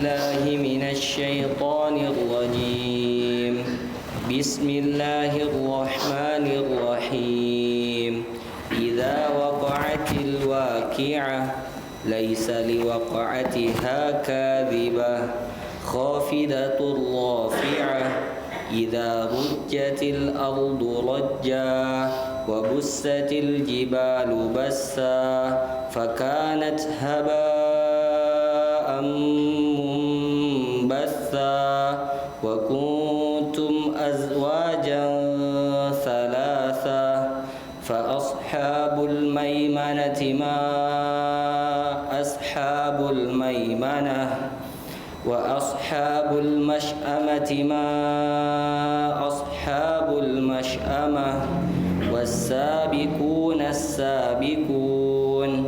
الله من الشيطان الرجيم. بسم الله الرحمن الرحيم. إذا وقعت الواقعة ليس لوقعتها كاذبة خافضة رافعة إذا رجت الأرض رجا وبست الجبال بسا فكانت هباء منبثا وكنتم أزواجا ثلاثا فأصحاب الميمنة ما أصحاب الميمنة وأصحاب المشأمة ما أصحاب المشأمة والسابقون السابقون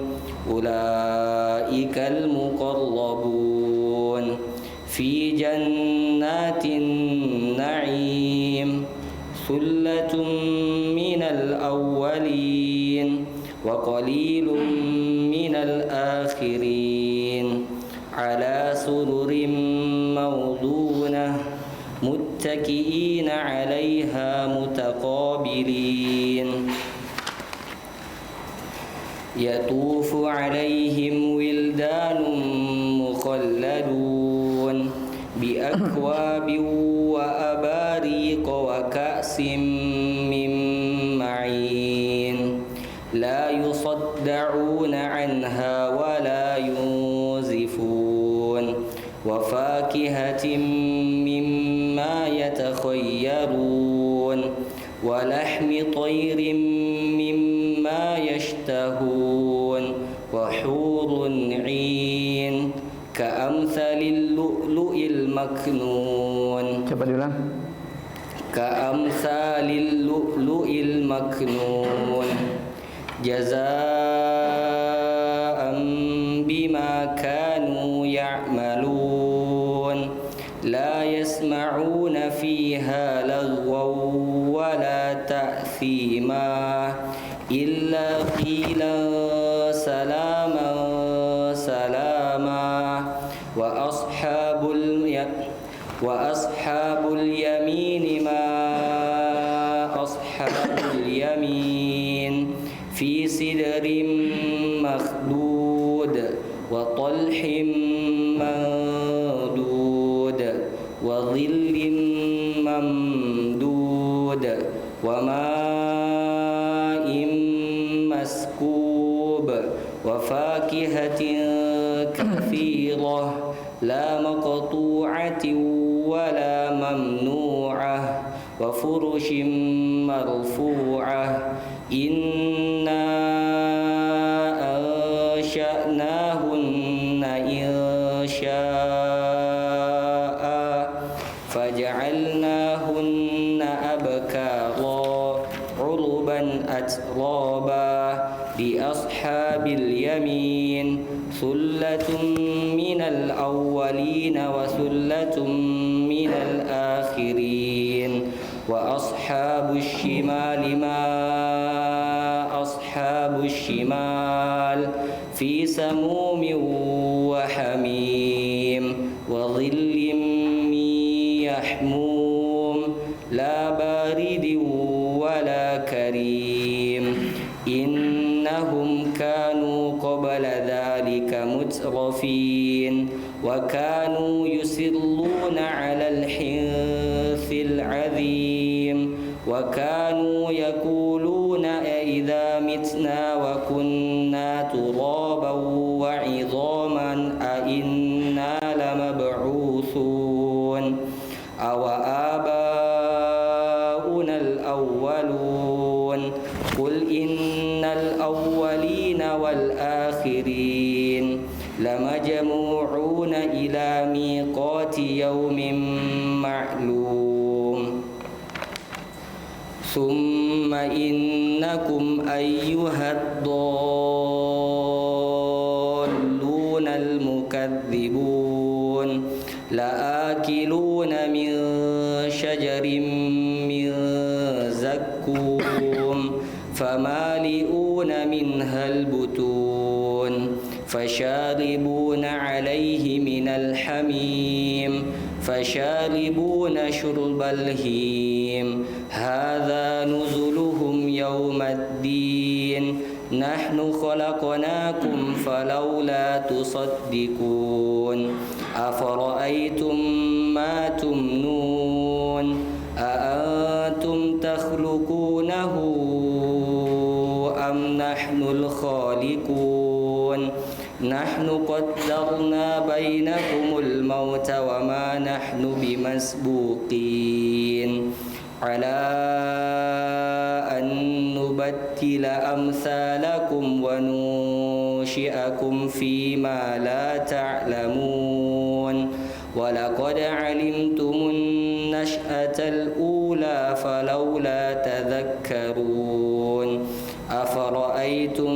أولئك المقربون في جنات النعيم ثلة من الأولين وقليل من الآخرين على سرر موضونة متكئين عليها متقابلين يطوف عليهم ولدان مخلدون بأكواب وأباريق وكأس من معين لا يصدعون عنها ولا ينزفون وفاكهة مما يتخيرون ولحم طير مما يشتهون وحور عين كأمثال اللؤلؤ المكنون. Coba diulang. كأمثال اللؤلؤ المكنون جزاء بما كانوا يعملون لا يسمعون فيها لغوا ولا تأثيما إلا قيلا سلاما سلاما وأصحاب اليمين ما أصحاب اليمين في سدر مخدود وطلح منضود وظل ممدود وماء مسكوب وفاكهة كثيرة لا مقطوعة ولا ممنوعة وفرش مرفوعة إنا أنشأناهن إنشاء فجعلناهن أبكارا عربا أترابا لأصحاب اليمين ثلة من الأولين وثلة من الآخرين وأصحاب الشمال ما أصحاب الشمال في سموم وحميم وظل من يحموم لا بارد ولا كريم إنهم كانوا قبل ذلك مترفين وكانوا يصرون على الحنث العظيم وكانوا يقولون أئذا متنا وكنا ترابا وعظاما أئنا لمبعوثون أو آباؤنا الأولون قل إن الأولين والآخرين لمجموعون إلى ميقات يوم معلوم ثم إنكم أيها الضالون المكذبون لآكلون من شجر من زقوم فمالئون منها البطون فشاربون عليه من الحميم الحميم فشاربون شرب الهيم هذا نزلهم يوم الدين نحن خلقناكم فلولا تصدقون أفرأيتم ما تمنون أأنتم تخلقونه أم نحن الخالقون نحن قدرنا بينكم الموت وما نحن بمسبوقين على أن نبدل أمثالكم وننشئكم فيما لا تعلمون ولقد علمتم النشأة الأولى فلولا تذكرون أفرأيتم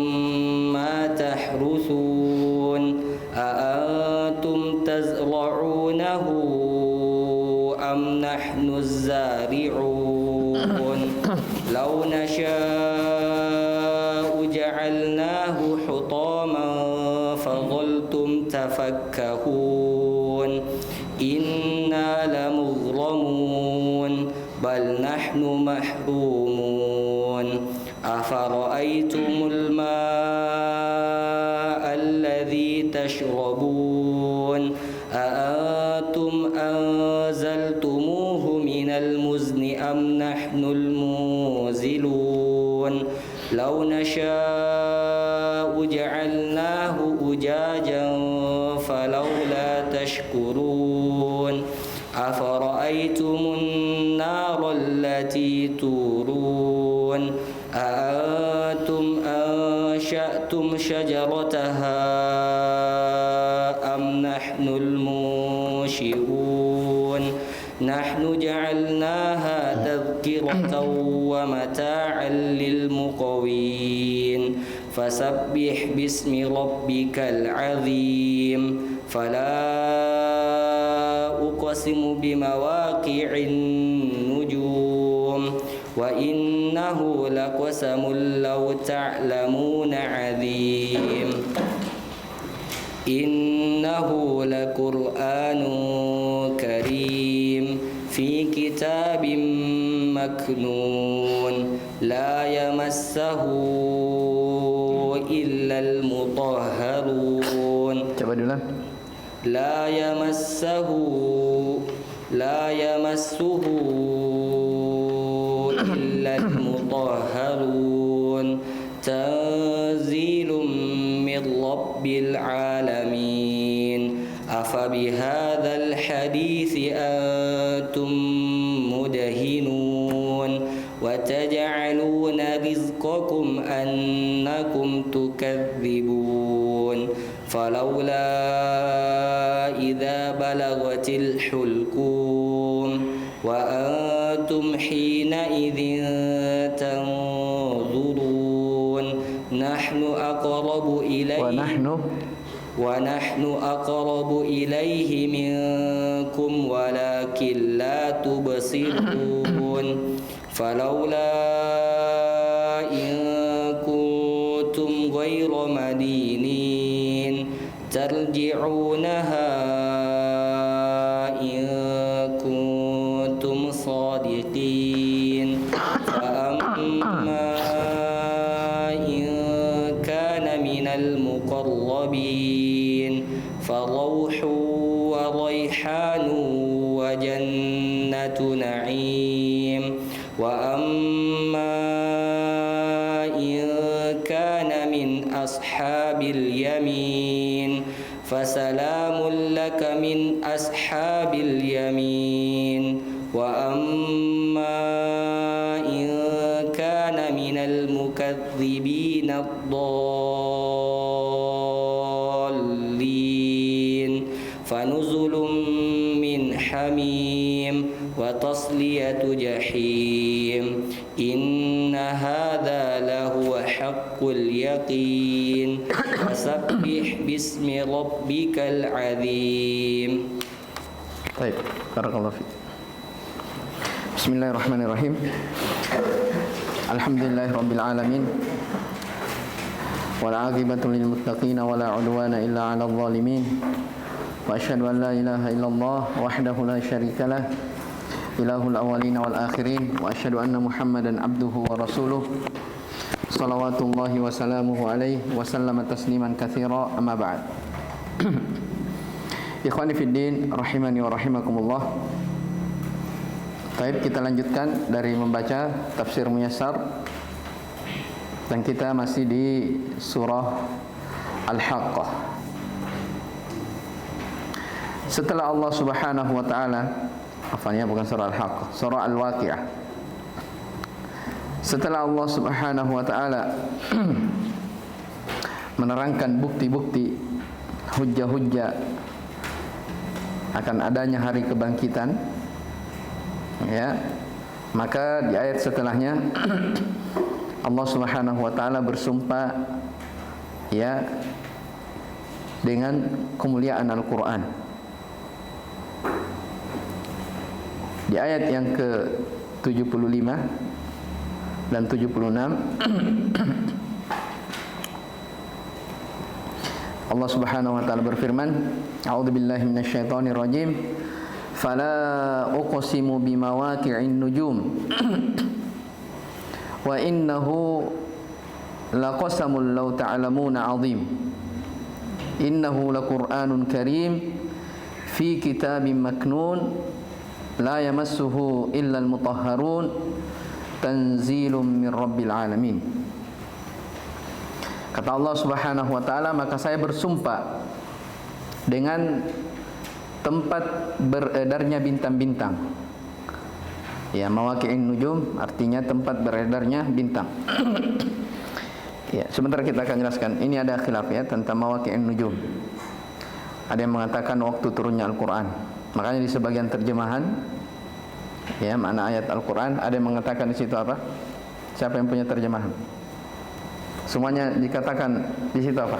ما تحرثون أأنتم تزرعونه أم نحن الزارعون لو نشاء جعلناه حطاما فظلتم تفكهون إنا لمغرمون بل نحن محرومون أفرأيتم الماء الذي تشربون أأنتم أنزلتموه من المزن أم نحن المنزلون لو نشاء جعلناه أجاجا فلولا تشكرون أفرأيتم النار التي تورون أأنتم أنشأتم شجرتها أم نحن المنشئون نحن جعلناها تذكرة ومتاعا للمقوين فسبح باسم ربك العظيم فلا أقسم بمواقع النجوم وإنه لقسم لو تعلمون عظيم إنه لقرآن كريم في كتاب مكنون لا يمسه إلا المطهرون لا يمسه إلا المطهرون تنزيل من رب العالمين أفبهذا الحديث أنتم مدهنون وتجعلون رزقكم أنكم تكذبون فلولا إذا بلغت الحلقوم وأنتم حينئذ تنظرون نحن أقرب إليه منكم ولكن لا تبصرون فلولا إن كنتم غير مدينين ترجعونها إن كنتم صادقين فأما إن كان من المقربين فروح وريحان وجنة نعيم وأما إن كان من أصحاب اليمين فسلام لك من أصحاب اليمين وأما إن كان من المكذبين الضالين فنزل من حميم وتصلية جحيم إن هذا لهو حق اليقين فسبح باسم ربك العظيم. طيب بارك الله فيك. بسم الله الرحمن الرحيم. الحمد لله رب العالمين والعاقبة للمتقين ولا عدوان إلا على الظالمين وأشهد أن لا إله إلا الله وحده لا شريك له إله الأولين والآخرين وأشهد أن محمدا عبده ورسوله صلوات الله وسلامه عليه وسلم تسليما كثيرا أما بعد. Ikhwani fiddin rahimani wa rahimakumullah. Baik, kita lanjutkan dari membaca tafsir Muyassar, dan kita masih di surah Al-Haqqah. Setelah Allah Subhanahu wa taala, bukan surah Al-Haqqah, surah Al-Waqi'ah. Setelah Allah Subhanahu wa taala menerangkan bukti-bukti, hujjah-hujjah akan adanya hari kebangkitan, ya, maka di ayat setelahnya Allah Subhanahu wa taala bersumpah, ya, dengan kemuliaan Al-Qur'an. Di ayat yang ke-75 dan 76 Allah Subhanahu wa taala berfirman, A'udzubillahi minasyaitonir rajim. Fala uqsimu bimawaqi'in nujum. Wa innahu laqasamul law ta'lamuna 'azim. Innahu laqur'anun karim fi kitabim maknun la yamassuhu illa al-mutahharun tanzilum min rabbil alamin. Kata Allah Subhanahu wa taala, maka saya bersumpah dengan tempat beredarnya bintang-bintang. Ya, mawaqi'in nujum artinya tempat beredarnya bintang. Ya, sebentar kita akan jelaskan. Ini ada khilaf ya tentang mawaqi'in nujum. Ada yang mengatakan waktu turunnya Al-Qur'an. Makanya di sebagian terjemahan, ya, makna ayat Al-Qur'an, ada yang mengatakan di situ apa? Siapa yang punya terjemahan? Semuanya dikatakan di situ apa?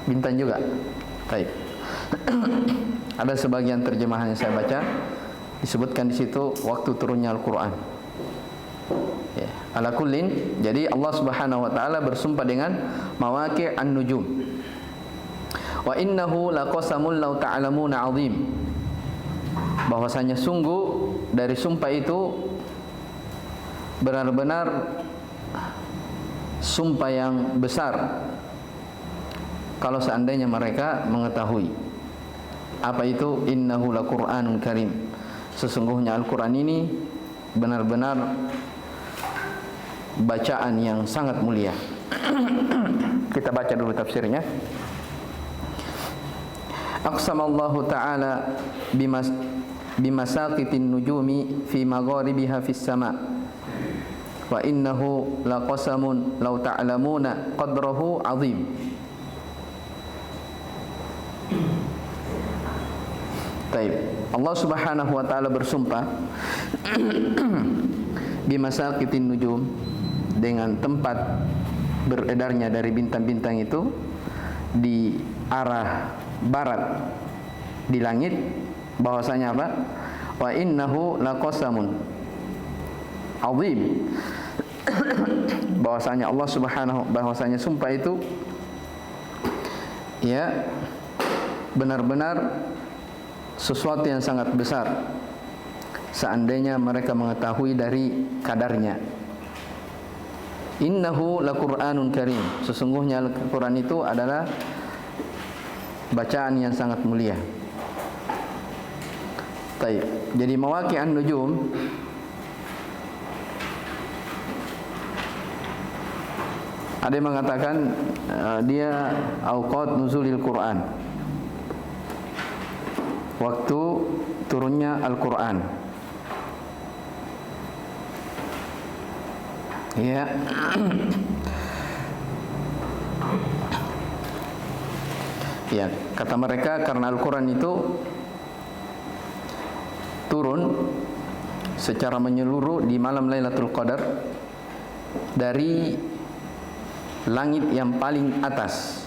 Bintang juga. Baik. Ada sebagian terjemahan yang saya baca disebutkan di situ waktu turunnya Al-Qur'an. Ya, ala kullin, jadi Allah Subhanahu wa taala bersumpah dengan mawaqi' an-nujum. Wa innahu laqasamul law ta'lamuna 'azim. Bahwasanya sungguh dari sumpah itu benar-benar sumpah yang besar kalau seandainya mereka mengetahui. Apa itu? Innahu laqur'anun karim. Sesungguhnya Al-Qur'an ini benar-benar bacaan yang sangat mulia. Kita baca dulu tafsirnya. Aqsamallahu ta'ala bimasaqitin nujumi fi magharibiha fis sama'. Wa innahu laqasamun law ta'lamuna qadrahu 'azim. Baik, Allah Subhanahu wa taala bersumpah bimasaqitin nujum, dengan tempat beredarnya dari bintang-bintang itu di arah barat di langit, bahwasanya apa? Wa innahu laqasamun 'azim. Bahwasanya Allah Subhanahu, bahwasanya sumpah itu, ya, benar-benar sesuatu yang sangat besar seandainya mereka mengetahui dari kadarnya. Innahu laqur'anun karim. Sesungguhnya Al-Qur'an itu adalah bacaan yang sangat mulia. Baik. Jadi mawaqi'an nujum ada yang mengatakan dia awqat nuzulil Quran, waktu turunnya Al-Quran. Ya. Ya, kata mereka karena Al-Quran itu turun secara menyeluruh di malam Lailatul Qadar dari langit yang paling atas.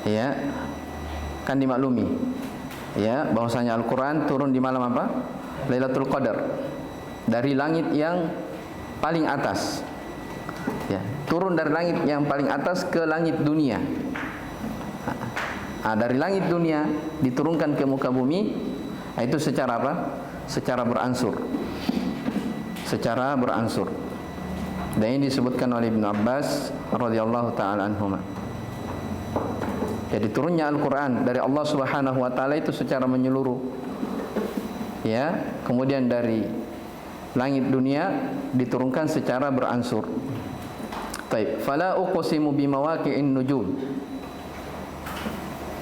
Ya, kan dimaklumi, ya, bahwasanya Al-Quran turun di malam apa? Lailatul Qadar, dari langit yang paling atas. Ya, turun dari langit yang paling atas ke langit dunia. Dari langit dunia diturunkan ke muka bumi, itu secara apa? Secara beransur. Secara beransur. Dan ini disebutkan oleh Ibnu Abbas radhiyallahu taala anhuma. Jadi turunnya Al-Qur'an dari Allah Subhanahu wa taala itu secara menyeluruh. Ya, kemudian dari langit dunia diturunkan secara beransur. Baik, fala uqsimu bimawaqi'in nujum.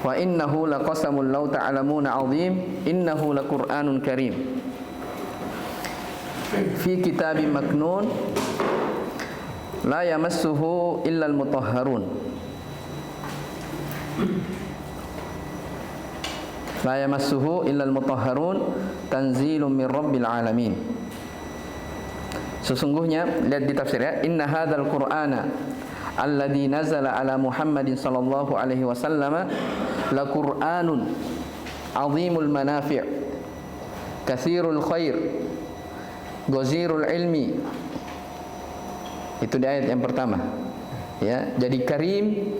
Wa innahu laqasamun law ta'lamuna 'azim, innahu laqur'anun karim. Fi kitabim maknun la yamassuhu illa al-mutahharun. La yamassuhu illa al-mutahharun, tanzilun min rabbil alamin. Sesungguhnya, lihat di tafsir ya, inna hadzal qur'ana alladzi nazala ala Muhammadin sallallahu alaihi wasallam la qur'anun azimul manafi' katsirul khair ghazirul ilmi. Itu di ayat yang pertama. Ya, jadi karim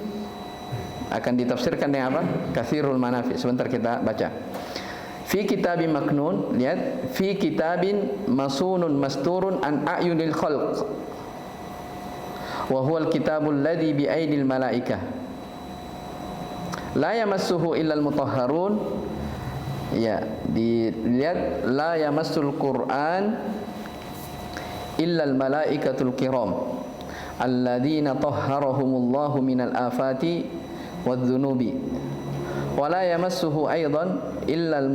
akan ditafsirkan dengan apa? Katsirul manafi'. Sebentar kita baca. Fi kitabin maknun, lihat, fi kitabin masunun masturun an a'yunil khalq. Wa huwal kitabul ladzi bi aidil malaikah. La yamassuhu illal mutahharun. Ya, dilihat, la yamassul Qur'an illal malaikatul kiram alladzina tahharahumullahu minal afati wadz-dzunubi. Wa la yamassuhu aidan illal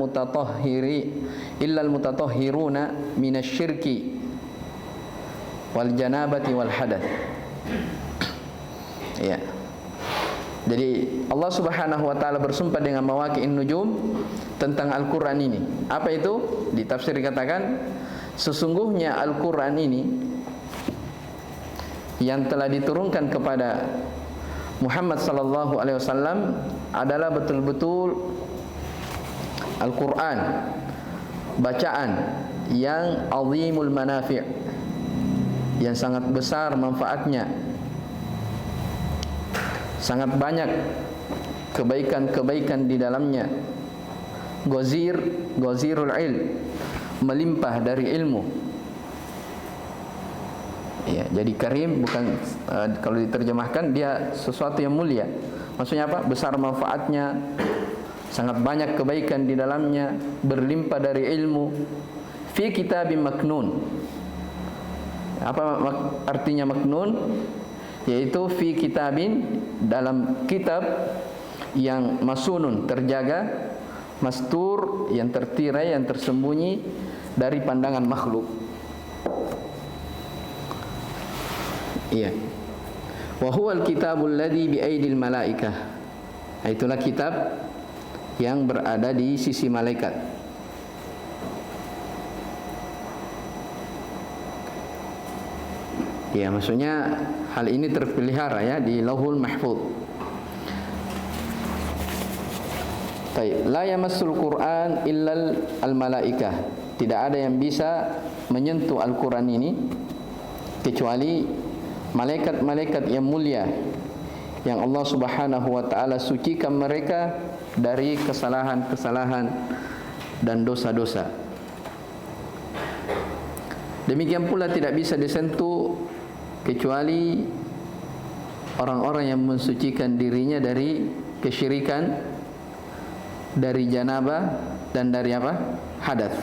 mutatahhiruna minasyirki wal janabati wal hadath. Ya. Jadi Allah Subhanahu wa taala bersumpah dengan mawaqi'in nujum tentang Al-Qur'an ini. Apa itu? Di tafsir dikatakan sesungguhnya Al-Qur'an ini yang telah diturunkan kepada Muhammad sallallahu alaihi wasallam adalah betul-betul Al-Qur'an, bacaan yang azimul manafi', yang sangat besar manfaatnya, sangat banyak kebaikan-kebaikan di dalamnya. Ghazirul ilm, melimpah dari ilmu. Ya, jadi karim bukan kalau diterjemahkan dia sesuatu yang mulia. Maksudnya apa? Besar manfaatnya, sangat banyak kebaikan di dalamnya, berlimpah dari ilmu. Fi kitabim maknun. Apa artinya maknun? Yaitu fi kitabin, dalam kitab yang masunun, terjaga, mastur, yang tertirai, yang tersembunyi dari pandangan makhluk. Iya. Wa huwal kitabul ladzi bi aidil malaikah. Itulah kitab yang berada di sisi malaikat. Ya, maksudnya hal ini terpelihara ya di Lauhul Mahfuz. Baik, la yamassul Qur'an illal al-malaikah. Tidak ada yang bisa menyentuh Al-Qur'an ini kecuali malaikat-malaikat yang mulia yang Allah Subhanahu wa taala sucikan mereka dari kesalahan-kesalahan dan dosa-dosa. Demikian pula tidak bisa disentuh kecuali orang-orang yang mensucikan dirinya dari kesyirikan, dari janabah, dan dari apa? Hadath.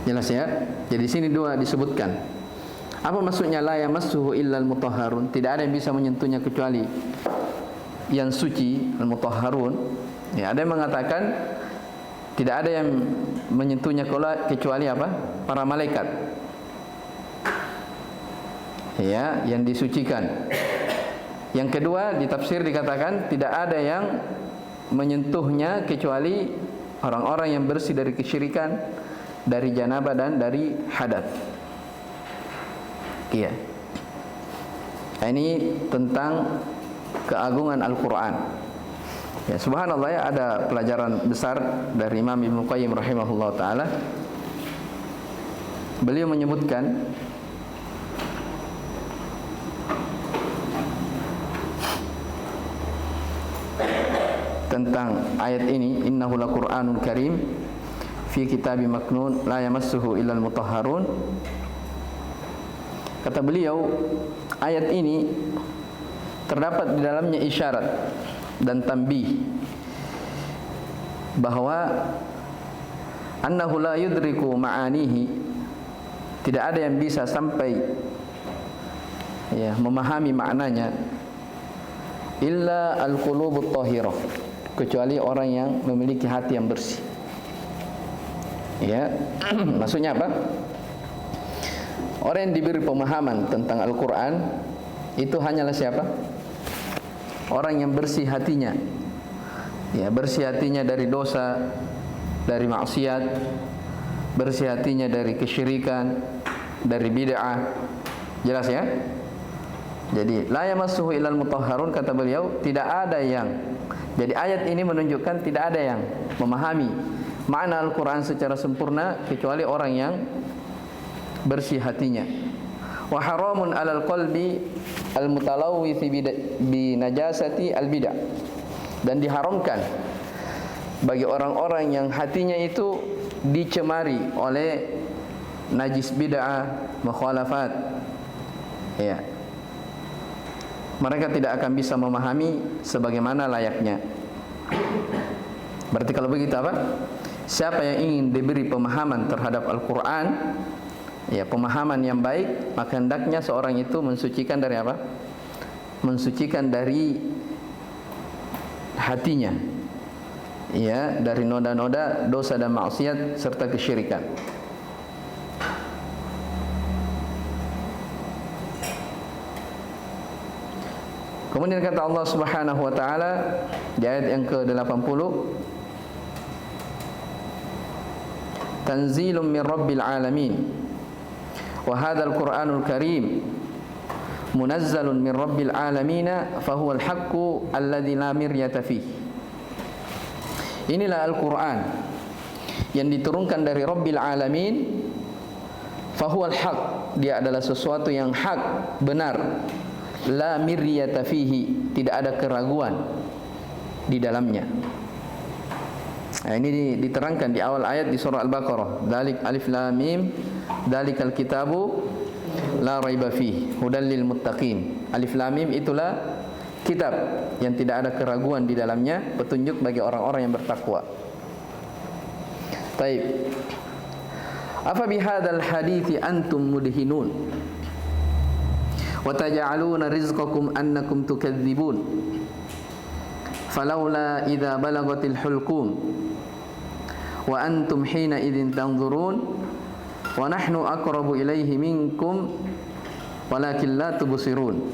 Jelas ya? Jadi sini dua disebutkan. Apa maksudnya la yamassuhu illal mutahharun? Tidak ada yang bisa menyentuhnya kecuali yang suci, al-mutahharun. Ya, ada yang mengatakan tidak ada yang menyentuhnya kecuali apa? Para malaikat. Ya, yang disucikan. Yang kedua, di tafsir dikatakan tidak ada yang menyentuhnya kecuali orang-orang yang bersih dari kesyirikan, dari janabah, dan dari hadath. Iya. Nah, ini tentang keagungan Al-Quran. Ya, subhanallah ya, ada pelajaran besar dari Imam Ibnu Qayyim rahimahullah ta'ala. Beliau menyebutkan tentang ayat ini, innahu laqur'anun karim fi kitabim maknun la yamassuhu illal mutahharun. Kata beliau, ayat ini terdapat di dalamnya isyarat dan tanbih bahwa annahu la yudriku ma'anihi, tidak ada yang bisa sampai memahami maknanya illa al-qulubut thahirah, kecuali orang yang memiliki hati yang bersih. Ya, maksudnya apa? Orang yang diberi pemahaman tentang Al-Quran itu hanyalah siapa? Orang yang bersih hatinya. Ya, bersih hatinya dari dosa, dari maksiat, bersih hatinya dari kesyirikan, dari bid'ah. Jelas ya? Jadi la yamassuhu illal mutahharun, kata beliau, tidak ada yang. Jadi ayat ini menunjukkan tidak ada yang memahami makna Al-Quran secara sempurna kecuali orang yang bersih hatinya. Wa haramun 'alal qalbi al-mutalawwithi bi najasati al-bid'ah, dan diharamkan bagi orang-orang yang hatinya itu dicemari oleh najis bid'ah, mukhalafat. Ya. Mereka tidak akan bisa memahami sebagaimana layaknya. Berarti kalau begitu apa? Siapa yang ingin diberi pemahaman terhadap Al-Quran, ya, pemahaman yang baik, maka hendaknya seorang itu mensucikan dari apa? Mensucikan dari hatinya, ya, dari noda-noda dosa dan maksiat serta kesyirikan. Kemudian kata Allah Subhanahu wa taala di ayat yang ke-80, Tanzilun min Rabbil alamin wa hadzal Qur'anul Karim munazzalun min Rabbil alamin fa huwal haqqu alladzi la miryata fihi. Inilah Al-Qur'an yang diturunkan dari Rabbil alamin, fa huwal haqq, dia adalah sesuatu yang hak, benar. La miryata fihi, tidak ada keraguan di dalamnya. Nah, ini diterangkan di awal ayat di surah Al-Baqarah. Dzalik alif lam mim, dzalikal kitabu la raiba fihi, hudal lil muttaqin. Alif lam mim itulah kitab yang tidak ada keraguan di dalamnya, petunjuk bagi orang-orang yang bertakwa. Baik. Afa bihadzal hadithi antum mudhinun wa taj'aluna rizqakum annakum tukadzibun falawla idza balagatil hulqum wa antum hina idzin tanzurun wa nahnu aqrabu ilaihi minkum walakin la tubsirun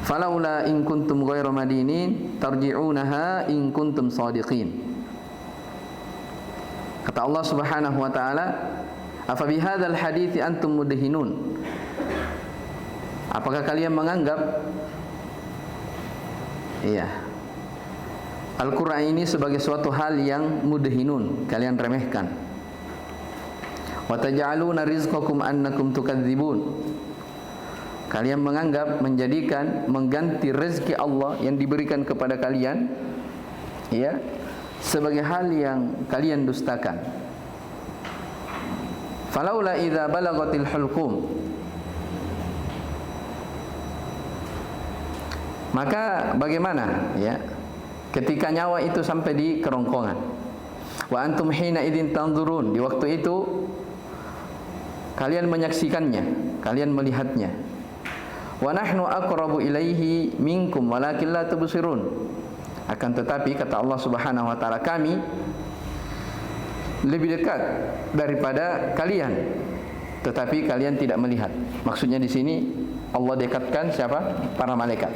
falawla in kuntum ghairu madinin tarji'unaha in kuntum shadiqin. Kata Allah Subhanahu wa taala, afa bihadzal hadithi antum mudhinun, apakah kalian menganggap Al-Quran ini sebagai suatu hal yang mudhinun, kalian remehkan. Wa taj'aluna rizqakum annakum tukadzibun, kalian menganggap, menjadikan, mengganti rezeki Allah yang diberikan kepada kalian, ya, sebagai hal yang kalian dustakan. Falaula idza balagatil hulqum, maka bagaimana, ya, ketika nyawa itu sampai di kerongkongan. Wa antum hina idzin tanzurun, di waktu itu kalian menyaksikannya, kalian melihatnya. Wa nahnu aqrabu ilaihi minkum walakin la tubsirun, akan tetapi kata Allah Subhanahu wa taala, kami lebih dekat daripada kalian, tetapi kalian tidak melihat. Maksudnya di sini Allah dekatkan siapa? Para malaikat.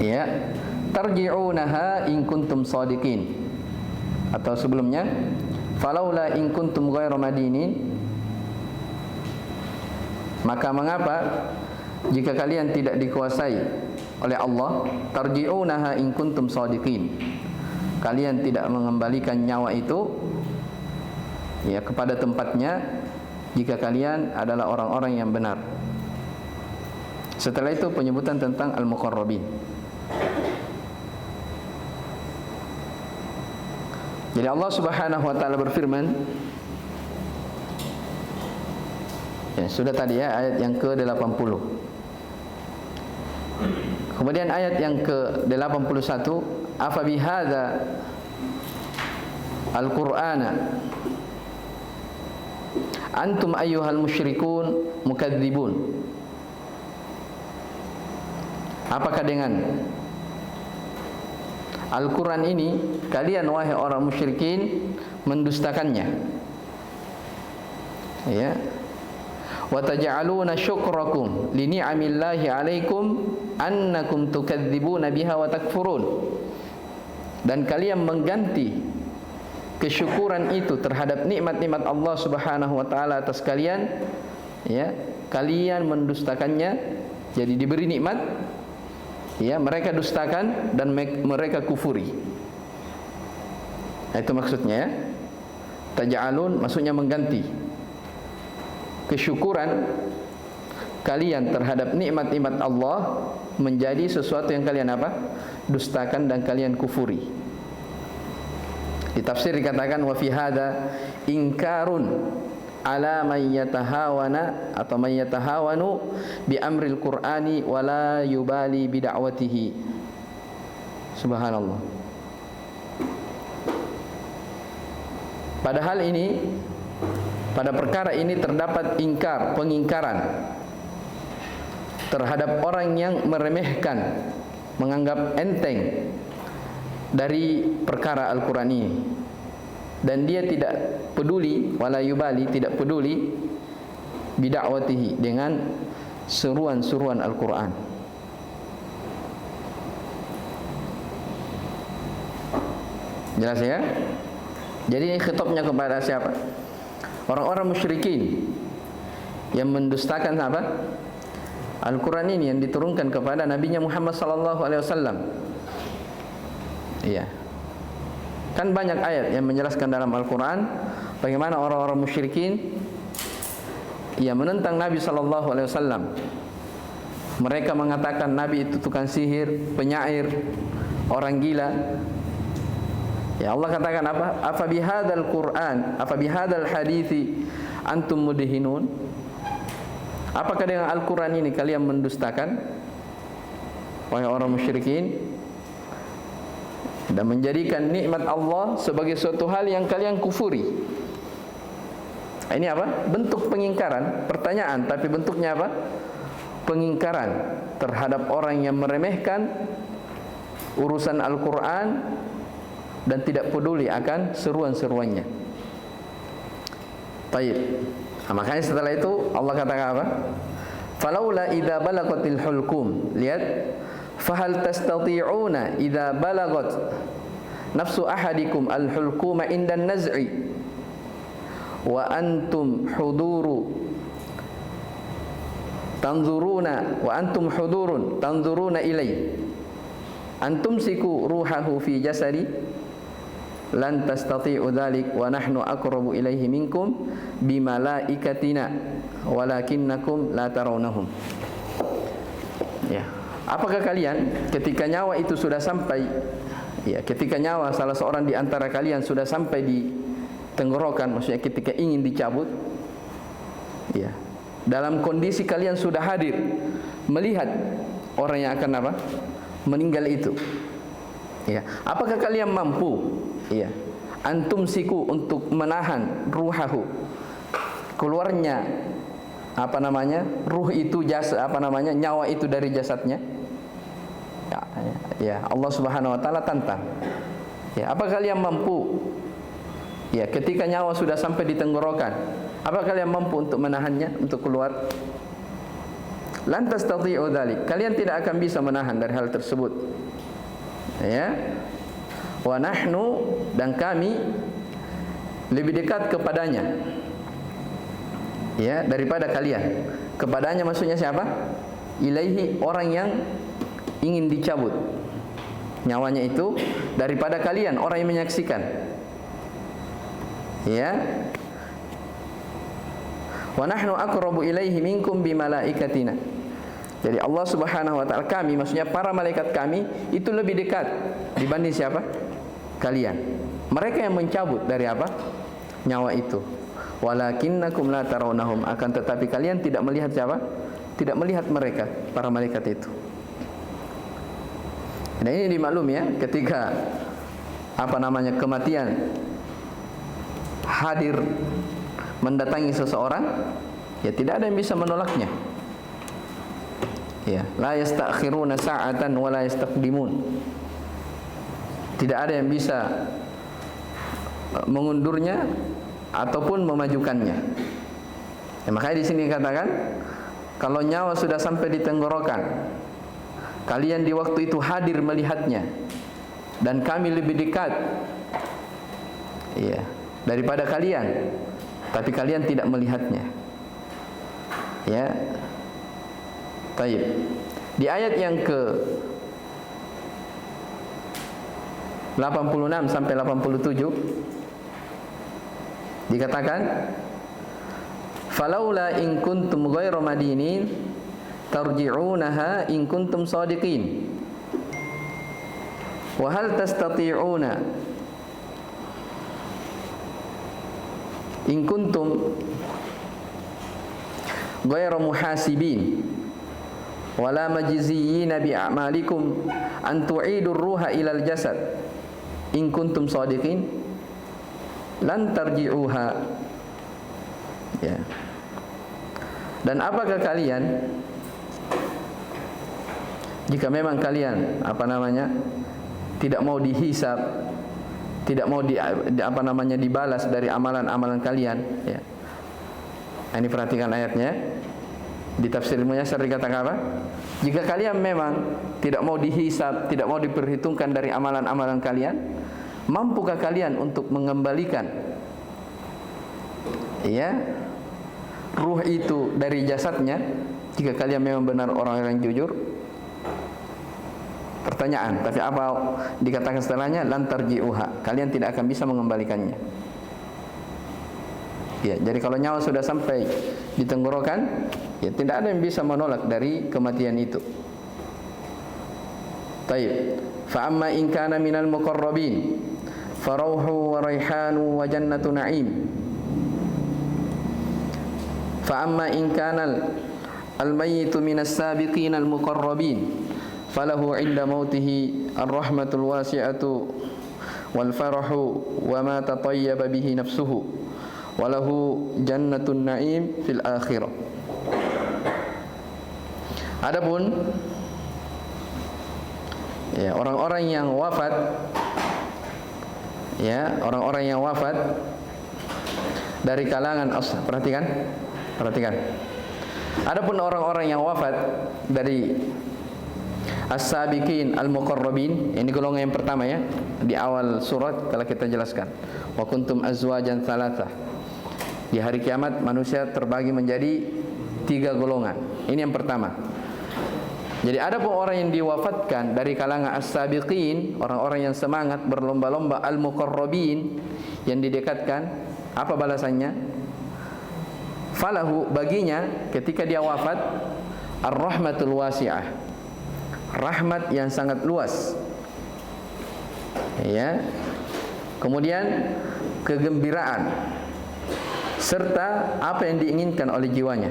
Ya, tarji'unaha in kuntum shadiqin, atau sebelumnya falaula in kuntum ghairu madinin, maka mengapa jika kalian tidak dikuasai oleh Allah, tarji'unaha in kuntum shadiqin, kalian tidak mengembalikan nyawa itu, ya, kepada tempatnya jika kalian adalah orang-orang yang benar. Setelah itu penyebutan tentang al-muqarrabin. Jadi Allah Subhanahu wa taala berfirman, ya, sudah tadi ya ayat yang ke-80. Kemudian ayat yang ke-81, afa bihadza al-Qur'ana antum ayyuhal musyrikun mukadzibun. Apakah dengan Al-Quran ini kalian wahai orang musyrikin mendustakannya? Ya. Wa taj'aluna syukrakum li ni'amillahi 'alaikum annakum tukadzibuna biha wa takfurun. Dan kalian mengganti kesyukuran itu terhadap nikmat-nikmat Allah Subhanahu wa taala atas kalian, ya, kalian mendustakannya. Jadi diberi nikmat, ya, mereka dustakan dan mereka kufuri. Itu maksudnya, ya. Taj'alun maksudnya mengganti kesyukuran kalian terhadap nikmat-nikmat Allah menjadi sesuatu yang kalian apa? Dustakan dan kalian kufuri. Di tafsir dikatakan wa fi hadza inkarun ala man yatahawana atau man yatahawanu bi amril qur'ani wa la yubali bi da'watihi. Subhanallah. Padahal ini, pada perkara ini terdapat ingkar, pengingkaran terhadap orang yang meremehkan, menganggap enteng dari perkara Al-Quran ini, dan dia tidak peduli, wala yubali, tidak peduli bidakwatihi, dengan seruan-seruan Al-Quran. Jelas ya? Jadi ini khitabnya kepada siapa? Orang-orang musyrikin yang mendustakan apa? Al-Quran ini yang diturunkan kepada Nabinya Muhammad sallallahu alaihi wasallam. Iya. Kan banyak ayat yang menjelaskan dalam Al-Quran bagaimana orang-orang musyrikin yang menentang Nabi sallallahu alaihi wasallam. Mereka mengatakan Nabi itu tukang sihir, penyair, orang gila. Ya, Allah katakan apa? Afa bihadzal Qur'an, afa bihadzal hadithi antum mudhinun? Apakah dengan Al-Quran ini kalian mendustakan, wahai orang musyrikin, dan menjadikan nikmat Allah sebagai suatu hal yang kalian kufuri? Ini apa? Bentuk pengingkaran, pertanyaan, tapi bentuknya apa? Pengingkaran terhadap orang yang meremehkan urusan Al-Quran dan tidak peduli akan seruan-seruannya. Baik. Nah, makanya setelah itu Allah katakan apa? Falaula idza balagatil hulqum. Lihat, fahal tastati'una idza balagat nafsu ahadikum al-hulquma indan naz'i wa antum huduru tanzuruna wa antum hudurun tanzuruna ilai antum siku ruhahu fi jasadi lan tastati'u dzalik wa nahnu aqrabu ilaihi minkum bimalaikatina walakinnakum la tarawnahum. Ya, apakah kalian ketika nyawa itu sudah sampai, ya, ketika nyawa salah seorang di antara kalian sudah sampai di tenggorokan, maksudnya ketika ingin dicabut, ya, dalam kondisi kalian sudah hadir melihat orang yang akan apa? Meninggal itu. Ya, apakah kalian mampu, ya, antum siku untuk menahan ruhahu, keluarnya apa namanya, ruh itu jasad, apa namanya, nyawa itu dari jasadnya? Ya, Allah Subhanahu wa taala tantang. Ya, apakah kalian mampu, ya, ketika nyawa sudah sampai di tenggorokan, apakah kalian mampu untuk menahannya, untuk keluar? Lan tastati'u dzalik. Kalian tidak akan bisa menahan dari hal tersebut. Ya. Wa nahnu, dan kami lebih dekat kepadanya, ya, daripada kalian. Kepadanya maksudnya siapa? Ilaihi, orang yang ingin dicabut nyawanya itu, daripada kalian, orang yang menyaksikan. Ya. Wa nahnu aqrabu ilaihi minkum bimalaikatina. Jadi Allah Subhanahu wa taala, kami maksudnya para malaikat kami itu lebih dekat dibanding siapa? kalian. Mereka yang mencabut dari apa? Nyawa itu. Walakinnakum la tarawnahum, akan tetapi kalian tidak melihat siapa? Tidak melihat mereka, para malaikat itu. Dan ini dimaklumi ya, ketika kematian hadir mendatangi seseorang, ya tidak ada yang bisa menolaknya. Ya, la yastakhiruna sa'atan wa la yastaqdimun. Tidak ada yang bisa mengundurnya ataupun memajukannya. Ya, makanya di sini dikatakan, kalau nyawa sudah sampai di tenggorokan, kalian di waktu itu hadir melihatnya, dan kami lebih dekat, ya, daripada kalian, tapi kalian tidak melihatnya. Ya, baik. Di ayat yang ke 86 sampai 87 dikatakan, falaula in kuntum ghairu madinin tarji'unaha in kuntum shadiqin wa hal tastati'una in kuntum ghairu muhasibin wala majziyina bi a'malikum an tu'idur ruha ilal jasad in kuntum shadiqin lan tarji'uha. Ya. Dan apakah kalian, jika memang kalian tidak mau dihisab, tidak mau dibalas dari amalan-amalan kalian, ya. Ini perhatikan ayatnya. Di tafsir Muyassar dikatakan apa? Jika kalian memang tidak mau dihisab, tidak mau diperhitungkan dari amalan-amalan kalian, mampukah kalian untuk mengembalikan, ya, ruh itu dari jasadnya, jika kalian memang benar orang-orang yang jujur? Pertanyaan. Tapi apa dikatakan setelahnya? Lan tarji'uha, kalian tidak akan bisa mengembalikannya. Ya, jadi kalau nyawa sudah sampai di tenggorokan, ya tidak ada yang bisa menolak dari kematian itu. Baik. Fa amma in kana minal muqarrabin farauhu wa raihanu wa jannatu na'im. Fa amma in kana al-mayyitu minas sabiqin al-muqarrabin falahu 'inda mautihi ar-rahmatul wasi'atu wal farahu wa ma tatayyaba bihi nafsuhu walahu jannatun na'im fil akhirah. Adapun, ya, orang-orang yang wafat, ya, orang-orang yang wafat dari kalangan perhatikan. Adapun orang-orang yang wafat dari as-sabiqin al-muqarrabin, ini golongan yang pertama ya, di awal surat telah kita jelaskan. Wa kuntum azwajan thalathah. Di hari kiamat manusia terbagi menjadi 3 golongan. Ini yang pertama. Jadi ada pun orang yang diwafatkan dari kalangan as-sabiqin, orang-orang yang semangat berlomba-lomba, al-muqarrabin, yang didekatkan, apa balasannya? Falahu, baginya ketika dia wafat, ar-rahmatul wasi'ah, rahmat yang sangat luas. Ya. Kemudian kegembiraan serta apa yang diinginkan oleh jiwanya.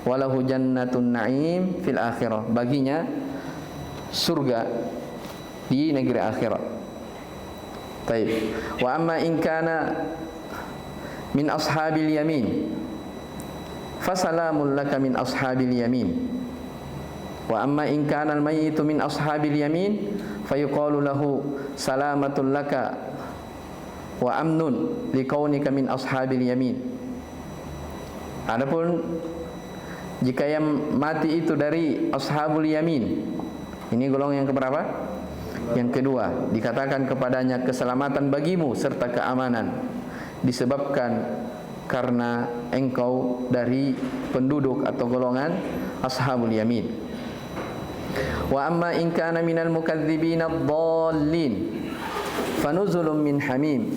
Walahu jannatun na'im fil akhirah, baginya surga di negeri akhirat. Baik. Wa amma in kana min ashabil yamin fasalamun laka min ashabil yamin. Wa amma in kana al-mayyitu min ashabil yamin fayuqalu lahu salamatul laka wa amnun likaunika min ashabil yamin. Adapun jika yang mati itu dari ashabul yamin, ini golongan yang keberapa? Yang kedua, dikatakan kepadanya keselamatan bagimu serta keamanan, disebabkan karena engkau dari penduduk atau golongan ashabul yamin. Wa amma in kana minal mukadzibina ad-dallin fanuzulun min hamim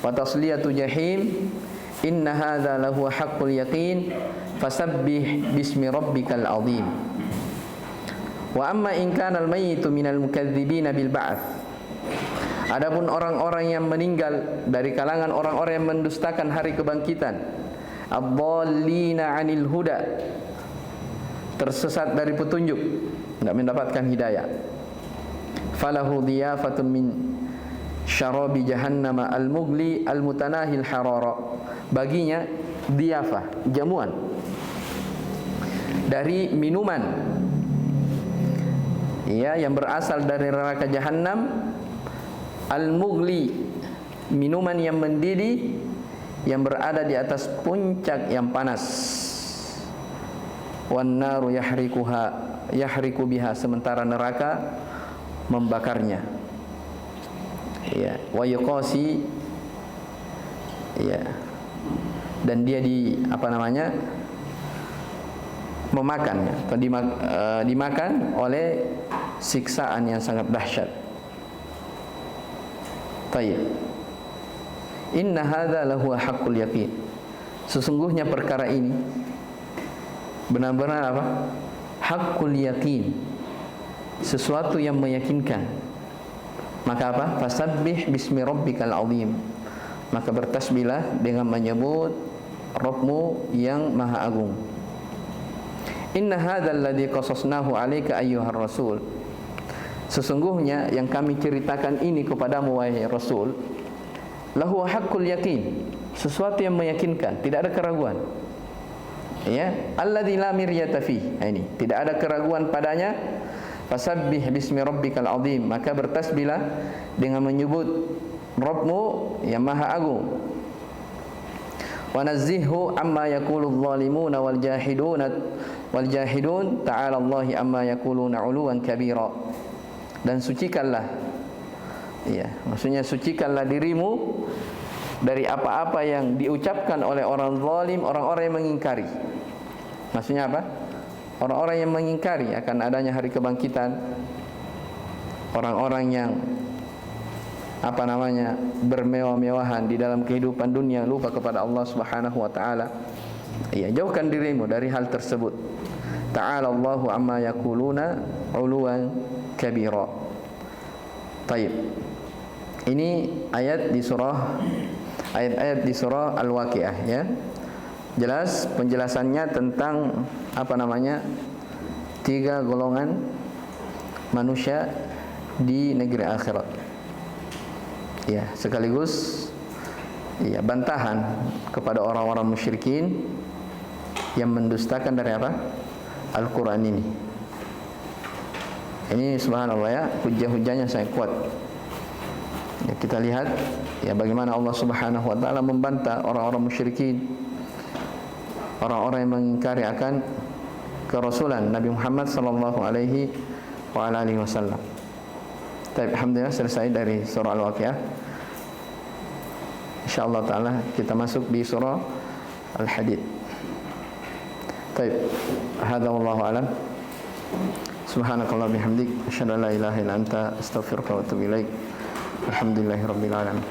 wa tasliyatu jahim inna hadza lahu haqqul yaqin fasabbih bismi rabbikal azim. Wa amma in kana al-mayyitu minal mukadzibina bil ba'ts. Adapun orang-orang yang meninggal dari kalangan orang-orang yang mendustakan hari kebangkitan, ad-dhallina 'anil huda, tersesat dari petunjuk, tidak mendapatkan hidayah. Falahu diyafatun min syarabi jahannama al-mughli al-mutanahil harara. Baginya diyafah, jamuan dari minuman, ya, yang berasal dari neraka jahanam, al-mughli, minuman yang mendidih, yang berada di atas puncak yang panas. Wan naru yahriku biha, sementara neraka membakarnya. Ya, wa yuqasi, ya, dan dia memakannya atau dimakan oleh siksaan yang sangat dahsyat. Tayyib. Inna hadza lahu haqqul yaqin. Sesungguhnya perkara ini benar-benar apa? Haqqul yaqin. Sesuatu yang meyakinkan. Maka apa? Fasabbih bismi rabbikal azim. Maka bertasbihlah dengan menyebut Rabbmu yang maha agung. Inna hadzal ladzi qasasnahu 'alaika ayyuhar rasul. Sesungguhnya yang kami ceritakan ini kepadamu wahai Rasul, lahu haqqul yaqin, sesuatu yang meyakinkan, tidak ada keraguan. Ya, alladzi la miryata fi. Ini tidak ada keraguan padanya. Fasabbih bismi rabbikal azim, maka bertasbihlah dengan menyebut Rabbmu yang maha agung. Wa nazzihhu amma yaqulu adh-dhalimuna wal jahidun ta'ala Allahi amma yaquluna 'uluwan kabira. Dan sucikanlah, ya, maksudnya sucikanlah dirimu dari apa-apa yang diucapkan oleh orang zalim, orang-orang yang mengingkari. Maksudnya apa? Orang-orang yang mengingkari akan adanya hari kebangkitan, orang-orang yang bermewah-mewahan di dalam kehidupan dunia, lupa kepada Allah Subhanahu wa taala. Ya, jauhkan dirimu dari hal tersebut. Ta'ala Allahu amma yaquluna 'uluwan kabira. Taib. Ini ayat di surah Al-Waqiah, ya. Jelas penjelasannya tentang tiga golongan manusia di negeri akhirat. Ya, sekaligus ya bantahan kepada orang-orang musyrikin yang mendustakan dari Al-Quran ini. Ini subhanallah, ya, hujah-hujahnya sangat kuat. Ya, kita lihat ya bagaimana Allah Subhanahu wa taala membantah orang-orang musyrikin, orang-orang yang mengingkari akan kerasulan Nabi Muhammad sallallahu alaihi wasallam. Alhamdulillah selesai dari surah Al-Waqiah. Insyaallah taala kita masuk di surah Al-Hadid. Baik, hadza wallahu alam. Subhanakallah bihamdik, asyhadu an la ilaha illa anta, astaghfiruka wa atubu ilaik. Alhamdulillahirabbil alamin.